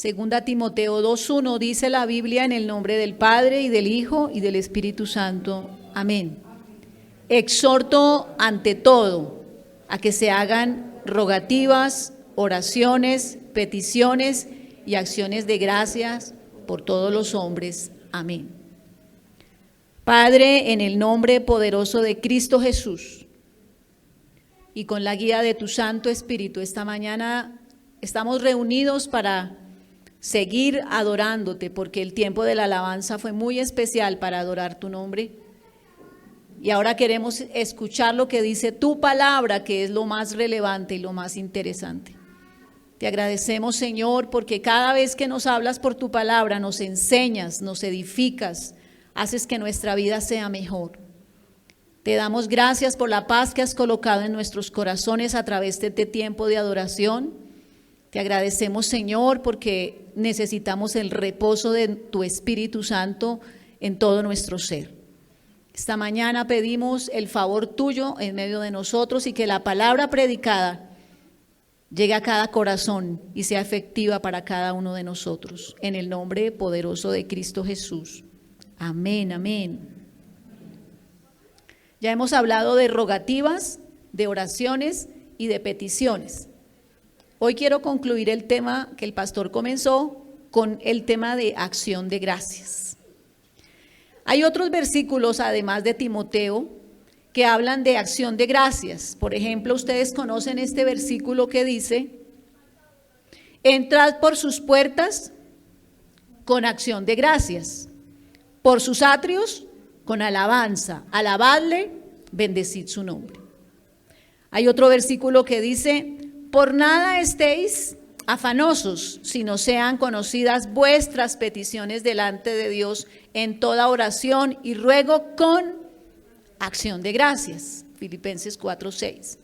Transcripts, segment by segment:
Segunda Timoteo 2:1 dice la Biblia: en el nombre del Padre y del Hijo y del Espíritu Santo. Amén. Exhorto ante todo a que se hagan rogativas, oraciones, peticiones y acciones de gracias por todos los hombres. Amén. Padre, en el nombre poderoso de Cristo Jesús y con la guía de tu Santo Espíritu, esta mañana estamos reunidos para seguir adorándote, porque el tiempo de la alabanza fue muy especial para adorar tu nombre. Y ahora queremos escuchar lo que dice tu palabra, que es lo más relevante y lo más interesante. Te agradecemos, Señor, porque cada vez que nos hablas por tu palabra, nos enseñas, nos edificas, haces que nuestra vida sea mejor. Te damos gracias por la paz que has colocado en nuestros corazones a través de este tiempo de adoración. Te agradecemos, Señor, porque necesitamos el reposo de tu Espíritu Santo en todo nuestro ser. Esta mañana pedimos el favor tuyo en medio de nosotros y que la palabra predicada llegue a cada corazón y sea efectiva para cada uno de nosotros. En el nombre poderoso de Cristo Jesús. Amén, amén. Ya hemos hablado de rogativas, de oraciones y de peticiones. Hoy quiero concluir el tema que el pastor comenzó con el tema de acción de gracias. Hay otros versículos, además de Timoteo, que hablan de acción de gracias. Por ejemplo, ustedes conocen este versículo que dice: entrad por sus puertas con acción de gracias, por sus atrios con alabanza, alabadle, bendecid su nombre. Hay otro versículo que dice: por nada estéis afanosos, sino sean conocidas vuestras peticiones delante de Dios en toda oración y ruego con acción de gracias. Filipenses 4:6.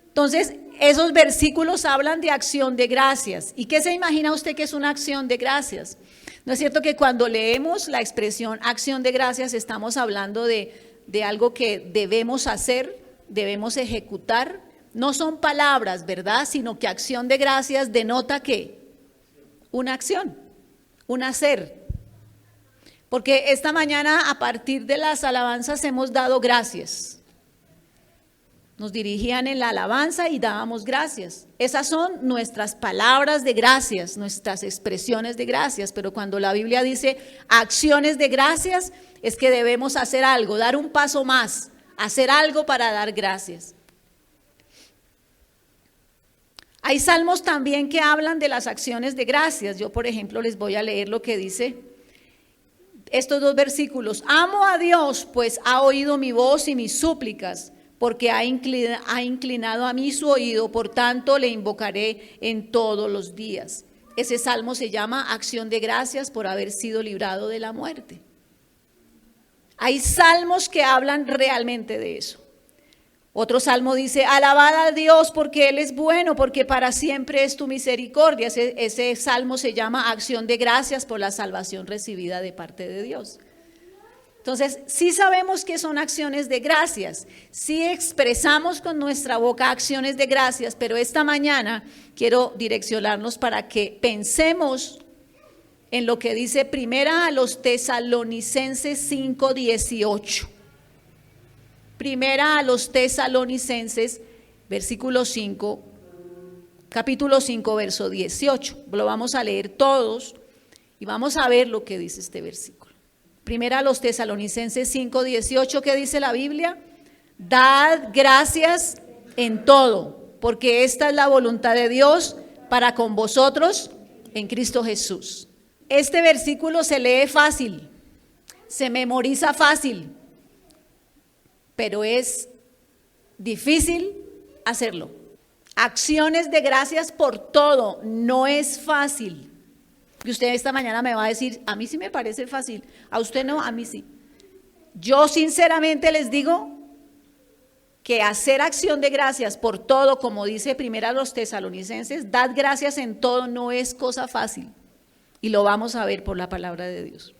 Entonces, esos versículos hablan de acción de gracias. ¿Y qué se imagina usted que es una acción de gracias? ¿No es cierto que cuando leemos la expresión acción de gracias estamos hablando de algo que debemos hacer, debemos ejecutar? No son palabras, ¿verdad? Sino que acción de gracias denota ¿qué? Una acción, un hacer. Porque esta mañana a partir de las alabanzas hemos dado gracias. Nos dirigían en la alabanza y dábamos gracias. Esas son nuestras palabras de gracias, nuestras expresiones de gracias. Pero cuando la Biblia dice acciones de gracias, es que debemos hacer algo, dar un paso más, hacer algo para dar gracias. Hay salmos también que hablan de las acciones de gracias. Yo, por ejemplo, les voy a leer lo que dice estos dos versículos. Amo a Dios, pues ha oído mi voz y mis súplicas, porque ha inclinado a mí su oído, por tanto le invocaré en todos los días. Ese salmo se llama acción de gracias por haber sido librado de la muerte. Hay salmos que hablan realmente de eso. Otro salmo dice: alabad a Dios porque Él es bueno, porque para siempre es tu misericordia. Ese salmo se llama acción de gracias por la salvación recibida de parte de Dios. Entonces, sí sabemos que son acciones de gracias, sí expresamos con nuestra boca acciones de gracias, pero esta mañana quiero direccionarnos para que pensemos en lo que dice Primera a los Tesalonicenses 5:18. Primera a los Tesalonicenses, versículo 5, capítulo 5, verso 18. Lo vamos a leer todos y vamos a ver lo que dice este versículo. Primera a los Tesalonicenses 5:18, ¿qué dice la Biblia? Dad gracias en todo, porque esta es la voluntad de Dios para con vosotros en Cristo Jesús. Este versículo se lee fácil, se memoriza fácil, pero es difícil hacerlo. Acciones de gracias por todo, no es fácil. Y usted esta mañana me va a decir: a mí sí me parece fácil, a usted no, a mí sí. Yo sinceramente les digo que hacer acción de gracias por todo, como dice Primera a los Tesalonicenses, dad gracias en todo, no es cosa fácil. Y lo vamos a ver por la palabra de Dios.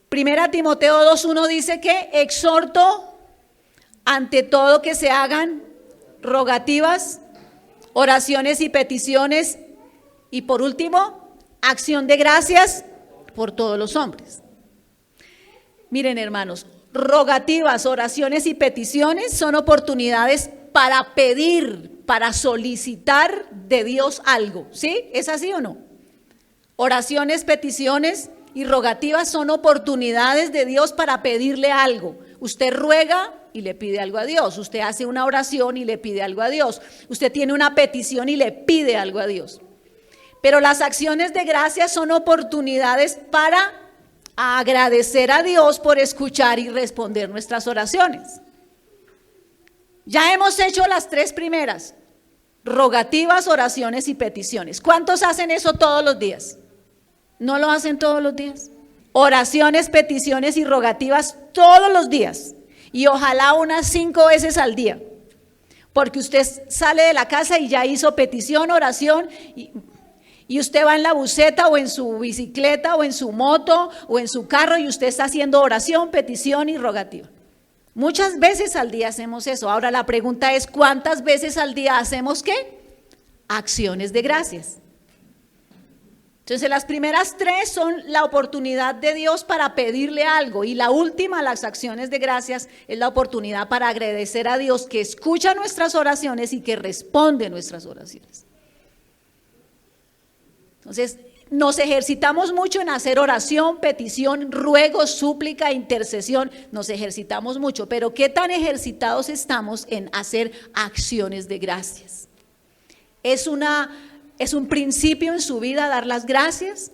Primera Timoteo 2:1 dice que exhorto ante todo que se hagan rogativas, oraciones y peticiones Y por último, acción de gracias por todos los hombres. Miren, hermanos, rogativas, oraciones y peticiones son oportunidades para pedir, para solicitar de Dios algo. ¿Sí? ¿Es así o no? Oraciones, peticiones y rogativas son oportunidades de Dios para pedirle algo. Usted ruega y le pide algo a Dios. Usted hace una oración y le pide algo a Dios. Usted tiene una petición y le pide algo a Dios. Pero las acciones de gracias son oportunidades para agradecer a Dios por escuchar y responder nuestras oraciones. Ya hemos hecho las tres primeras: rogativas, oraciones y peticiones. ¿Cuántos hacen eso todos los días? ¿No lo hacen todos los días? Oraciones, peticiones y rogativas todos los días. Y ojalá unas 5 veces al día. Porque usted sale de la casa y ya hizo petición, oración, y usted va en la buseta o en su bicicleta o en su moto o en su carro y usted está haciendo oración, petición y rogativa. Muchas veces al día hacemos eso. Ahora la pregunta es, ¿cuántas veces al día hacemos qué? Acciones de gracias. Entonces las primeras 3 son la oportunidad de Dios para pedirle algo, y la última, las acciones de gracias, es la oportunidad para agradecer a Dios que escucha nuestras oraciones y que responde nuestras oraciones. Entonces nos ejercitamos mucho en hacer oración, petición, ruego, súplica, intercesión. Nos ejercitamos mucho, pero ¿qué tan ejercitados estamos en hacer acciones de gracias? ¿Es un principio en su vida dar las gracias?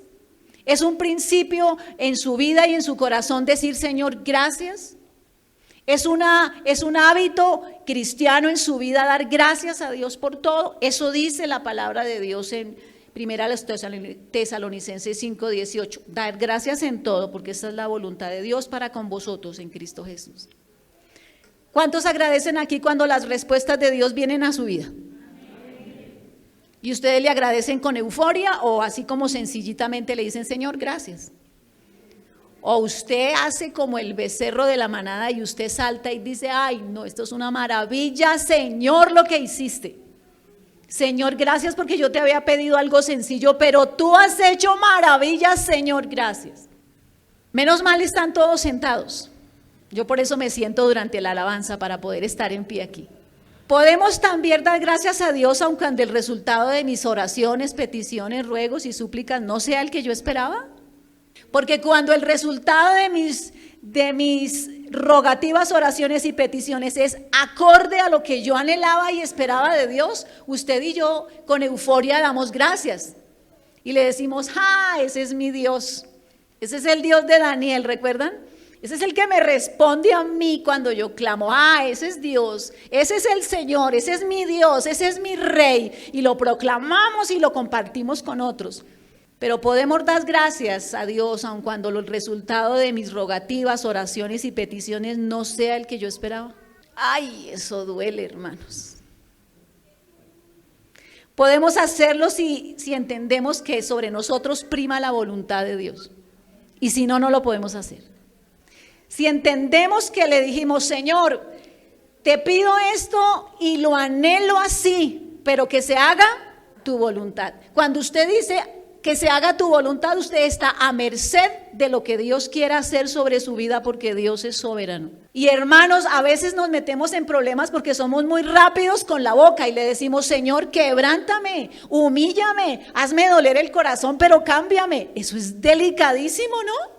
¿Es un principio en su vida y en su corazón decir, Señor, gracias? ¿Es un hábito cristiano en su vida dar gracias a Dios por todo? Eso dice la palabra de Dios en Primera a los Tesalonicenses 5:18. Dar gracias en todo, porque esta es la voluntad de Dios para con vosotros en Cristo Jesús. ¿Cuántos agradecen aquí cuando las respuestas de Dios vienen a su vida? ¿Y ustedes le agradecen con euforia o así como sencillitamente le dicen, Señor, gracias? ¿O usted hace como el becerro de la manada y usted salta y dice, ay, no, esto es una maravilla, Señor, lo que hiciste? Señor, gracias porque yo te había pedido algo sencillo, pero tú has hecho maravillas, Señor, gracias. Menos mal están todos sentados. Yo por eso me siento durante la alabanza para poder estar en pie aquí. Podemos también dar gracias a Dios aun cuando el resultado de mis oraciones, peticiones, ruegos y súplicas no sea el que yo esperaba. Porque cuando el resultado de mis rogativas, oraciones y peticiones es acorde a lo que yo anhelaba y esperaba de Dios, usted y yo con euforia damos gracias y le decimos, ese es mi Dios, ese es el Dios de Daniel, ¿recuerdan? Ese es el que me responde a mí cuando yo clamo, ese es Dios, ese es el Señor, ese es mi Dios, ese es mi Rey, y lo proclamamos y lo compartimos con otros. Pero podemos dar gracias a Dios aun cuando el resultado de mis rogativas, oraciones y peticiones no sea el que yo esperaba. Eso duele, hermanos. Podemos hacerlo si entendemos que sobre nosotros prima la voluntad de Dios. Y si no, no lo podemos hacer. Si entendemos que le dijimos, Señor, te pido esto y lo anhelo así, pero que se haga tu voluntad. Cuando usted dice que se haga tu voluntad, usted está a merced de lo que Dios quiera hacer sobre su vida, porque Dios es soberano. Y hermanos, a veces nos metemos en problemas porque somos muy rápidos con la boca y le decimos, Señor, quebrántame, humíllame, hazme doler el corazón, pero cámbiame. Eso es delicadísimo, ¿no?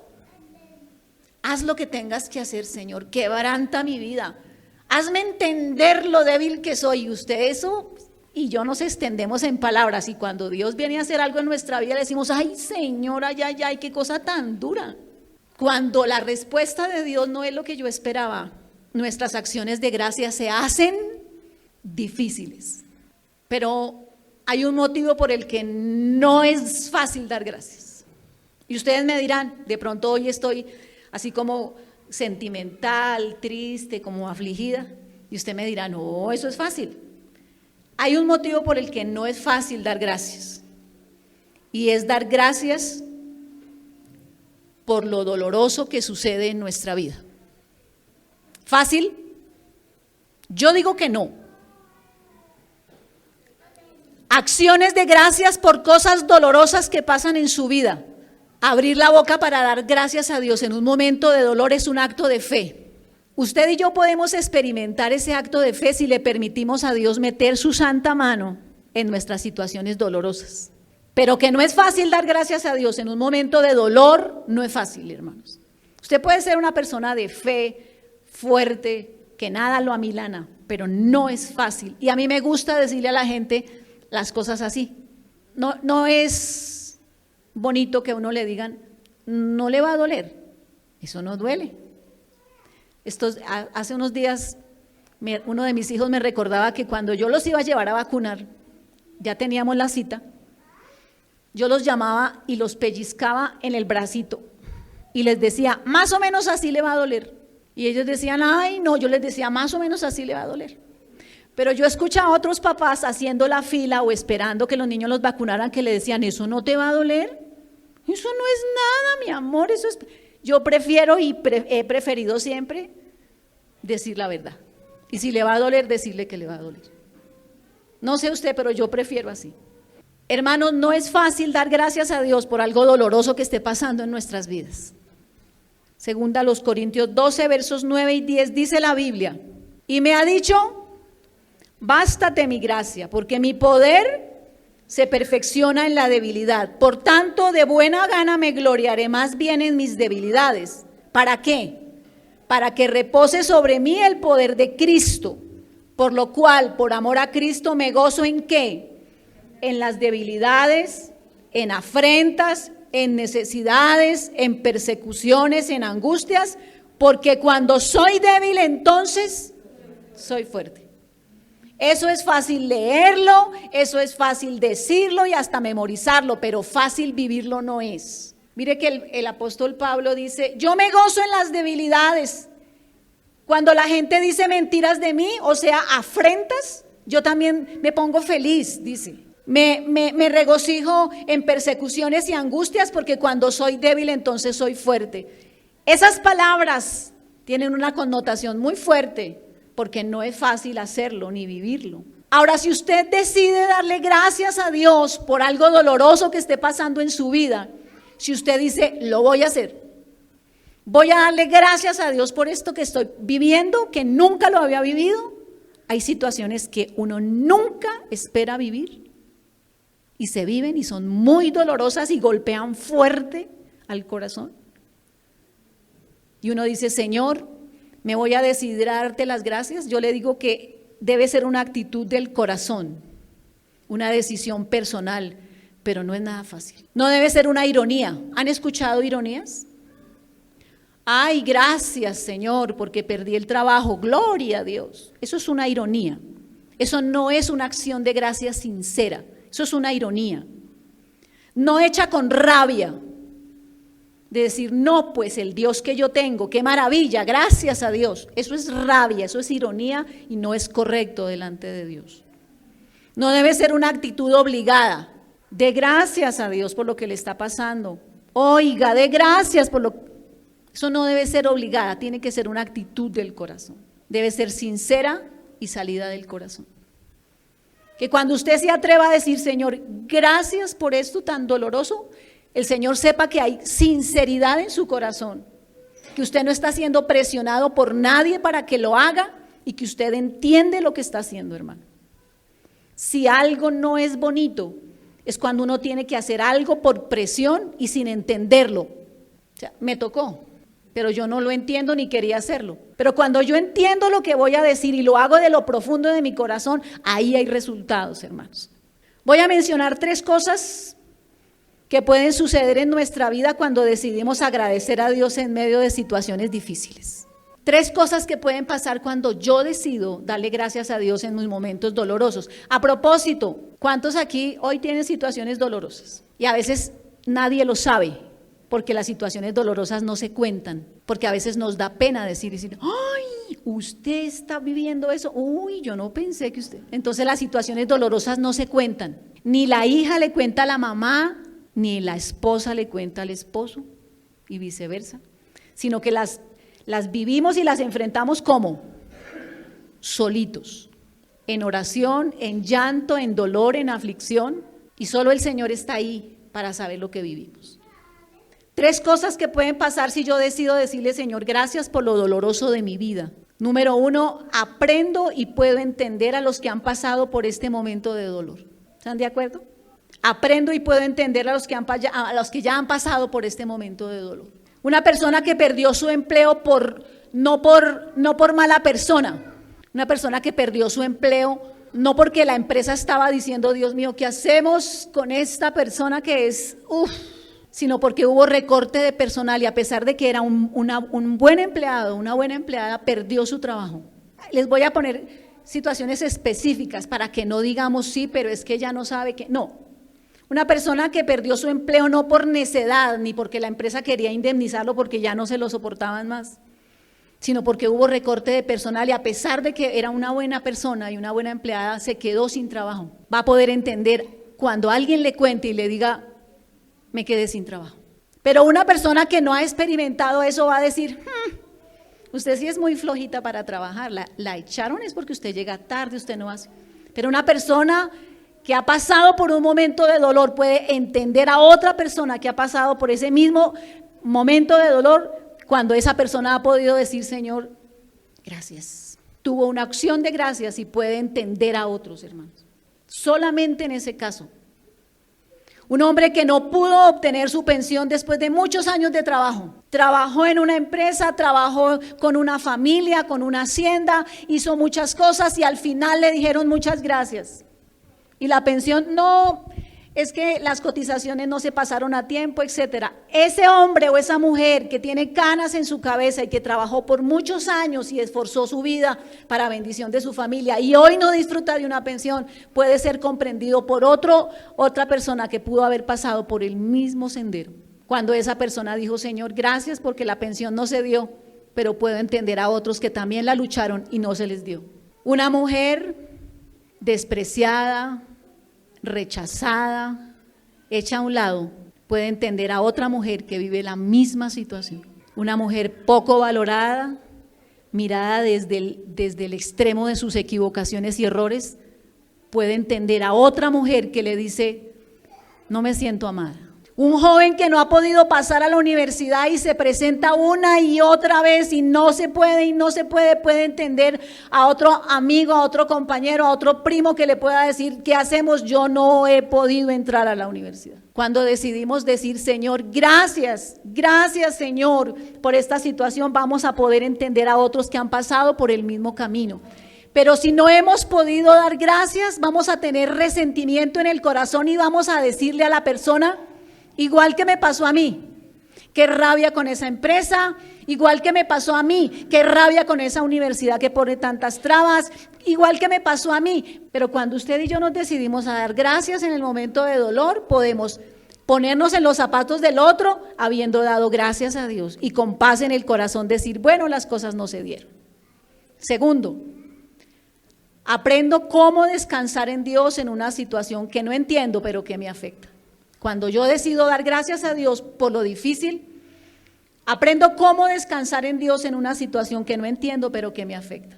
Haz lo que tengas que hacer, Señor, quebranta mi vida, hazme entender lo débil que soy. Y usted eso y yo nos extendemos en palabras, y cuando Dios viene a hacer algo en nuestra vida le decimos, Señor, ay, qué cosa tan dura. Cuando la respuesta de Dios no es lo que yo esperaba, nuestras acciones de gracia se hacen difíciles. Pero hay un motivo por el que no es fácil dar gracias. Y ustedes me dirán, de pronto hoy estoy así como sentimental, triste, como afligida. Y usted me dirá, no, eso es fácil. Hay un motivo por el que no es fácil dar gracias. Y es dar gracias por lo doloroso que sucede en nuestra vida. ¿Fácil? Yo digo que no. Acciones de gracias por cosas dolorosas que pasan en su vida. Abrir la boca para dar gracias a Dios en un momento de dolor es un acto de fe. Usted y yo podemos experimentar ese acto de fe si le permitimos a Dios meter su santa mano en nuestras situaciones dolorosas. Pero que no es fácil dar gracias a Dios en un momento de dolor, no es fácil, hermanos. Usted puede ser una persona de fe, fuerte, que nada lo amilana, pero no es fácil. Y a mí me gusta decirle a la gente las cosas así. No es bonito que a uno le digan, no le va a doler. Eso no duele. Hace unos días, uno de mis hijos me recordaba que cuando yo los iba a llevar a vacunar, ya teníamos la cita, yo los llamaba y los pellizcaba en el bracito y les decía, más o menos así le va a doler. Y ellos decían, ay no, yo les decía, más o menos así le va a doler. Pero yo escuchaba a otros papás haciendo la fila o esperando que los niños los vacunaran que le decían, ¿eso no te va a doler? Eso no es nada, mi amor, eso es... Yo prefiero y he preferido siempre decir la verdad. Y si le va a doler, decirle que le va a doler. No sé usted, pero yo prefiero así. Hermanos, no es fácil dar gracias a Dios por algo doloroso que esté pasando en nuestras vidas. Segunda a los Corintios 12, versos 9 y 10, dice la Biblia, y me ha dicho, bástate mi gracia, porque mi poder se perfecciona en la debilidad. Por tanto, de buena gana me gloriaré más bien en mis debilidades. ¿Para qué? Para que repose sobre mí el poder de Cristo. Por lo cual, por amor a Cristo, me gozo ¿en qué? En las debilidades, en afrentas, en necesidades, en persecuciones, en angustias, porque cuando soy débil, entonces soy fuerte. Eso es fácil leerlo, eso es fácil decirlo y hasta memorizarlo, pero fácil vivirlo no es. Mire que el apóstol Pablo dice, yo me gozo en las debilidades. Cuando la gente dice mentiras de mí, o sea, afrentas, yo también me pongo feliz, dice. Me regocijo en persecuciones y angustias porque cuando soy débil entonces soy fuerte. Esas palabras tienen una connotación muy fuerte porque no es fácil hacerlo ni vivirlo. Ahora, si usted decide darle gracias a Dios por algo doloroso que esté pasando en su vida, si usted dice, lo voy a hacer, voy a darle gracias a Dios por esto que estoy viviendo, que nunca lo había vivido. Hay situaciones que uno nunca espera vivir y se viven y son muy dolorosas y golpean fuerte al corazón. Y uno dice, Señor, me voy a decidir a darte las gracias. Yo le digo que debe ser una actitud del corazón, una decisión personal, pero no es nada fácil. No debe ser una ironía. ¿Han escuchado ironías? Ay, gracias, Señor, porque perdí el trabajo. Gloria a Dios. Eso es una ironía. Eso no es una acción de gracias sincera. Eso es una ironía. No hecha con rabia. De decir, no, pues el Dios que yo tengo, qué maravilla, gracias a Dios. Eso es rabia, eso es ironía y no es correcto delante de Dios. No debe ser una actitud obligada. De gracias a Dios por lo que le está pasando. Oiga, de gracias por lo... Eso no debe ser obligada, tiene que ser una actitud del corazón. Debe ser sincera y salida del corazón. Que cuando usted se atreva a decir, Señor, gracias por esto tan doloroso, el Señor sepa que hay sinceridad en su corazón, que usted no está siendo presionado por nadie para que lo haga y que usted entiende lo que está haciendo, hermano. Si algo no es bonito, es cuando uno tiene que hacer algo por presión y sin entenderlo. O sea, me tocó, pero yo no lo entiendo ni quería hacerlo. Pero cuando yo entiendo lo que voy a decir y lo hago de lo profundo de mi corazón, ahí hay resultados, hermanos. Voy a mencionar 3 cosas que pueden suceder en nuestra vida cuando decidimos agradecer a Dios en medio de situaciones difíciles. 3 cosas que pueden pasar cuando yo decido darle gracias a Dios en mis momentos dolorosos. A propósito, ¿cuántos aquí hoy tienen situaciones dolorosas? Y a veces nadie lo sabe, porque las situaciones dolorosas no se cuentan, porque a veces nos da pena decir, ¡ay, usted está viviendo eso! ¡Uy, yo no pensé que usted! Entonces las situaciones dolorosas no se cuentan. Ni la hija le cuenta a la mamá, ni la esposa le cuenta al esposo, y viceversa, sino que las vivimos y las enfrentamos como solitos. en oración, en llanto, en dolor, en aflicción, y solo el Señor está ahí para saber lo que vivimos. 3 cosas que pueden pasar si yo decido decirle, Señor, gracias por lo doloroso de mi vida. Número 1, aprendo y puedo entender a los que han pasado por este momento de dolor. ¿Están de acuerdo? Aprendo y puedo entender a los que ya han pasado por este momento de dolor. Una persona que perdió su empleo no por mala persona. Una persona que perdió su empleo no porque la empresa estaba diciendo, Dios mío, ¿qué hacemos con esta persona que es, sino porque hubo recorte de personal y a pesar de que era un buen empleado, una buena empleada, perdió su trabajo. Les voy a poner situaciones específicas para que no digamos sí, pero es que ella no sabe que, no. Una persona que perdió su empleo no por necedad, ni porque la empresa quería indemnizarlo porque ya no se lo soportaban más, sino porque hubo recorte de personal y a pesar de que era una buena persona y una buena empleada, se quedó sin trabajo. Va a poder entender cuando alguien le cuente y le diga, me quedé sin trabajo. Pero una persona que no ha experimentado eso va a decir, usted sí es muy flojita para trabajar, la echaron es porque usted llega tarde, usted no hace. Pero una persona que ha pasado por un momento de dolor puede entender a otra persona que ha pasado por ese mismo momento de dolor cuando esa persona ha podido decir, Señor, gracias. Tuvo una acción de gracias y puede entender a otros hermanos. Solamente en ese caso. Un hombre que no pudo obtener su pensión después de muchos años de trabajo. Trabajó en una empresa, trabajó con una familia, con una hacienda, hizo muchas cosas y al final le dijeron muchas gracias. Y la pensión, no, es que las cotizaciones no se pasaron a tiempo, etcétera. Ese hombre o esa mujer que tiene canas en su cabeza y que trabajó por muchos años y esforzó su vida para bendición de su familia y hoy no disfruta de una pensión, puede ser comprendido por otra persona que pudo haber pasado por el mismo sendero. Cuando esa persona dijo, Señor, gracias porque la pensión no se dio, pero puedo entender a otros que también la lucharon y no se les dio. Una mujer despreciada, rechazada, hecha a un lado, puede entender a otra mujer que vive la misma situación. Una mujer poco valorada, mirada desde el extremo de sus equivocaciones y errores, puede entender a otra mujer que le dice, no me siento amada. Un joven que no ha podido pasar a la universidad y se presenta una y otra vez y no se puede, puede entender a otro amigo, a otro compañero, a otro primo que le pueda decir, ¿qué hacemos? Yo no he podido entrar a la universidad. Cuando decidimos decir, Señor, gracias Señor por esta situación, vamos a poder entender a otros que han pasado por el mismo camino. Pero si no hemos podido dar gracias, vamos a tener resentimiento en el corazón y vamos a decirle a la persona, igual que me pasó a mí, qué rabia con esa empresa, igual que me pasó a mí, qué rabia con esa universidad que pone tantas trabas, igual que me pasó a mí. Pero cuando usted y yo nos decidimos a dar gracias en el momento de dolor, podemos ponernos en los zapatos del otro, habiendo dado gracias a Dios y con paz en el corazón decir, bueno, las cosas no se dieron. Segundo, aprendo cómo descansar en Dios en una situación que no entiendo, pero que me afecta. Cuando yo decido dar gracias a Dios por lo difícil, aprendo cómo descansar en Dios en una situación que no entiendo, pero que me afecta.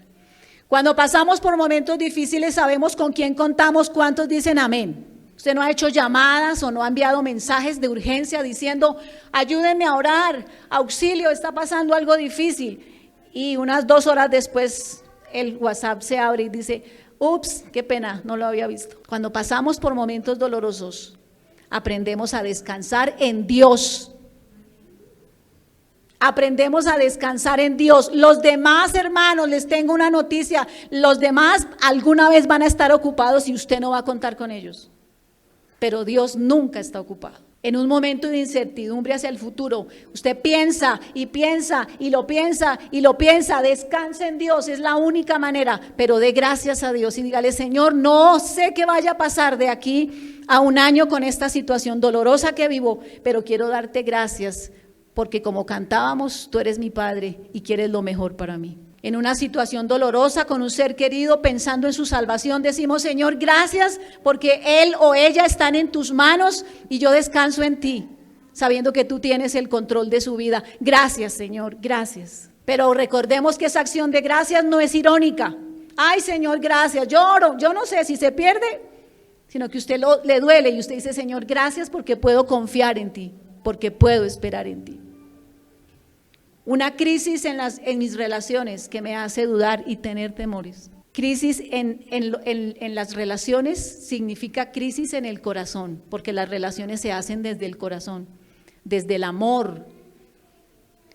Cuando pasamos por momentos difíciles, sabemos con quién contamos, cuántos dicen amén. Usted no ha hecho llamadas o no ha enviado mensajes de urgencia diciendo, ayúdenme a orar, auxilio, está pasando algo difícil. Y unas 2 horas después el WhatsApp se abre y dice, ups, qué pena, no lo había visto. Cuando pasamos por momentos dolorosos, aprendemos a descansar en Dios. Aprendemos a descansar en Dios. Los demás hermanos, les tengo una noticia, los demás alguna vez van a estar ocupados y usted no va a contar con ellos. Pero Dios nunca está ocupado. En un momento de incertidumbre hacia el futuro, usted piensa y piensa y lo piensa y lo piensa, descanse en Dios, es la única manera, pero dé gracias a Dios y dígale, Señor, no sé qué vaya a pasar de aquí a un año con esta situación dolorosa que vivo, pero quiero darte gracias, porque como cantábamos, tú eres mi Padre y quieres lo mejor para mí. En una situación dolorosa con un ser querido, pensando en su salvación, decimos, Señor, gracias porque él o ella están en tus manos y yo descanso en ti, sabiendo que tú tienes el control de su vida. Gracias, Señor, gracias. Pero recordemos que esa acción de gracias no es irónica. ay Señor, gracias, lloro, yo no sé si se pierde, sino que usted le duele y usted dice, Señor, gracias porque puedo confiar en ti, porque puedo esperar en ti. Una crisis en mis relaciones que me hace dudar y tener temores. Crisis en las relaciones significa crisis en el corazón, porque las relaciones se hacen desde el corazón, desde el amor.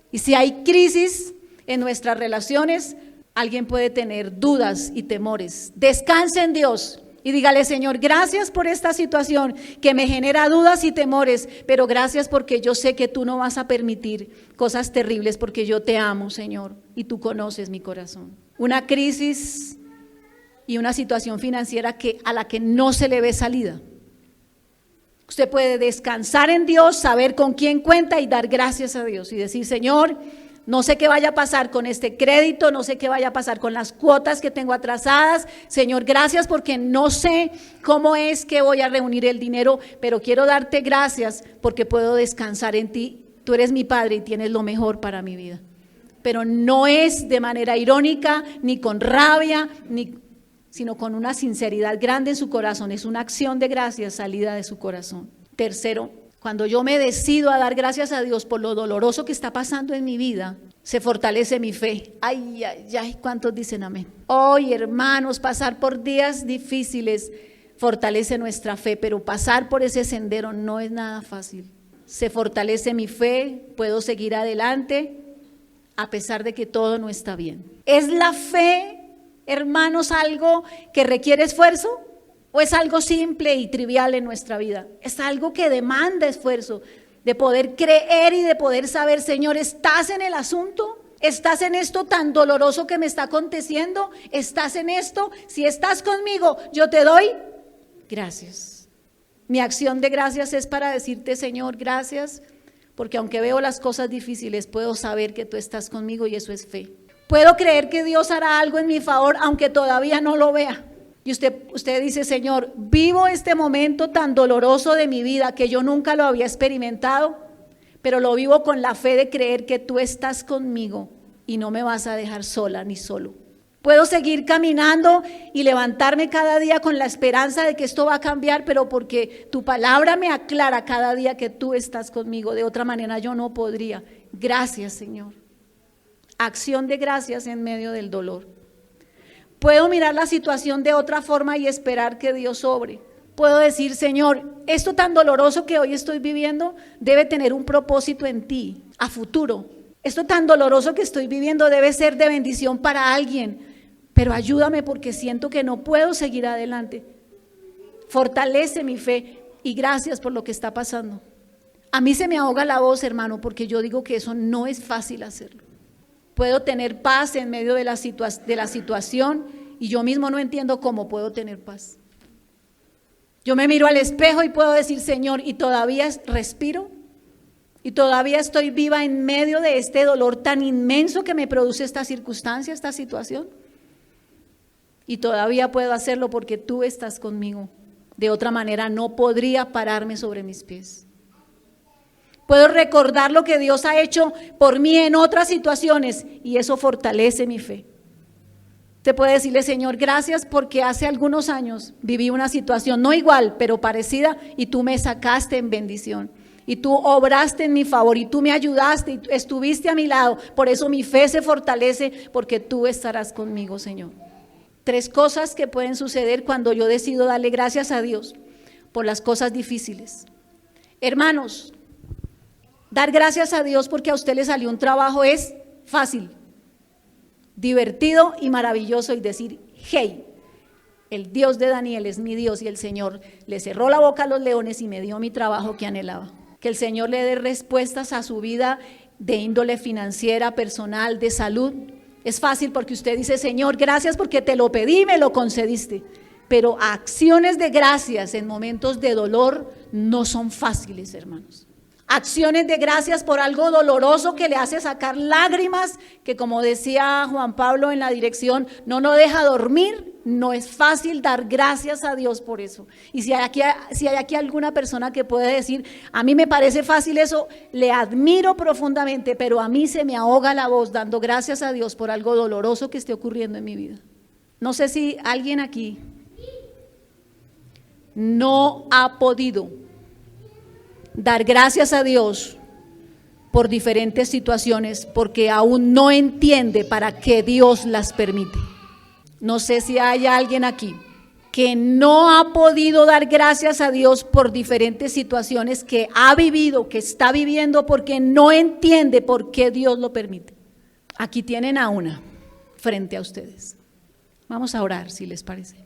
Y si hay crisis en nuestras relaciones, alguien puede tener dudas y temores. Descanse en Dios y dígale, Señor, gracias por esta situación que me genera dudas y temores, pero gracias porque yo sé que tú no vas a permitir cosas terribles porque yo te amo, Señor, y tú conoces mi corazón. Una crisis y una situación financiera a la que no se le ve salida. Usted puede descansar en Dios, saber con quién cuenta y dar gracias a Dios y decir, Señor, no sé qué vaya a pasar con este crédito, no sé qué vaya a pasar con las cuotas que tengo atrasadas. Señor, gracias porque no sé cómo es que voy a reunir el dinero, pero quiero darte gracias porque puedo descansar en ti. Tú eres mi Padre y tienes lo mejor para mi vida. Pero no es de manera irónica, ni con rabia, sino con una sinceridad grande en su corazón. Es una acción de gracias salida de su corazón. Tercero, cuando yo me decido a dar gracias a Dios por lo doloroso que está pasando en mi vida, se fortalece mi fe. Ay, ay, ay, ¿cuántos dicen amén? Hoy, hermanos, pasar por días difíciles fortalece nuestra fe, pero pasar por ese sendero no es nada fácil. Se fortalece mi fe, puedo seguir adelante a pesar de que todo no está bien. ¿Es la fe, hermanos, algo que requiere esfuerzo? ¿O es algo simple y trivial en nuestra vida? Es algo que demanda esfuerzo, de poder creer y de poder saber, Señor, ¿estás en el asunto? ¿Estás en esto tan doloroso que me está aconteciendo? ¿Estás en esto? Si estás conmigo, yo te doy gracias. Mi acción de gracias es para decirte, Señor, gracias, porque aunque veo las cosas difíciles, puedo saber que tú estás conmigo y eso es fe. Puedo creer que Dios hará algo en mi favor, aunque todavía no lo vea. Y usted dice, Señor, vivo este momento tan doloroso de mi vida que yo nunca lo había experimentado, pero lo vivo con la fe de creer que tú estás conmigo y no me vas a dejar sola ni solo. Puedo seguir caminando y levantarme cada día con la esperanza de que esto va a cambiar, pero porque tu palabra me aclara cada día que tú estás conmigo. De otra manera yo no podría. Gracias, Señor. Acción de gracias en medio del dolor. Puedo mirar la situación de otra forma y esperar que Dios obre. Puedo decir, Señor, esto tan doloroso que hoy estoy viviendo debe tener un propósito en ti, a futuro. Esto tan doloroso que estoy viviendo debe ser de bendición para alguien, pero ayúdame porque siento que no puedo seguir adelante. Fortalece mi fe y gracias por lo que está pasando. A mí se me ahoga la voz, hermano, porque yo digo que eso no es fácil hacerlo. Puedo tener paz en medio de la situación y yo mismo no entiendo cómo puedo tener paz. Yo me miro al espejo y puedo decir, Señor, y todavía respiro y todavía estoy viva en medio de este dolor tan inmenso que me produce esta circunstancia, esta situación. Y todavía puedo hacerlo porque tú estás conmigo. De otra manera no podría pararme sobre mis pies. Puedo recordar lo que Dios ha hecho por mí en otras situaciones y eso fortalece mi fe. Te puede decirle, Señor, gracias porque hace algunos años viví una situación no igual, pero parecida y tú me sacaste en bendición. Y tú obraste en mi favor y tú me ayudaste y estuviste a mi lado. Por eso mi fe se fortalece porque tú estarás conmigo, Señor. 3 cosas que pueden suceder cuando yo decido darle gracias a Dios por las cosas difíciles. Hermanos, dar gracias a Dios porque a usted le salió un trabajo es fácil, divertido y maravilloso y decir, hey, el Dios de Daniel es mi Dios y el Señor le cerró la boca a los leones y me dio mi trabajo que anhelaba. Que el Señor le dé respuestas a su vida de índole financiera, personal, de salud. Es fácil porque usted dice, Señor, gracias porque te lo pedí y me lo concediste. Pero acciones de gracias en momentos de dolor no son fáciles, hermanos. Acciones de gracias por algo doloroso que le hace sacar lágrimas, que como decía Juan Pablo en la dirección, no nos deja dormir. No es fácil dar gracias a Dios por eso. Y si hay aquí alguna persona que puede decir, a mí me parece fácil eso, le admiro profundamente, pero a mí se me ahoga la voz dando gracias a Dios por algo doloroso que esté ocurriendo en mi vida. No sé si alguien aquí no ha podido dar gracias a Dios por diferentes situaciones porque aún no entiende para qué Dios las permite. No sé si hay alguien aquí que no ha podido dar gracias a Dios por diferentes situaciones que ha vivido, que está viviendo porque no entiende por qué Dios lo permite. Aquí tienen a una frente a ustedes. Vamos a orar, si les parece.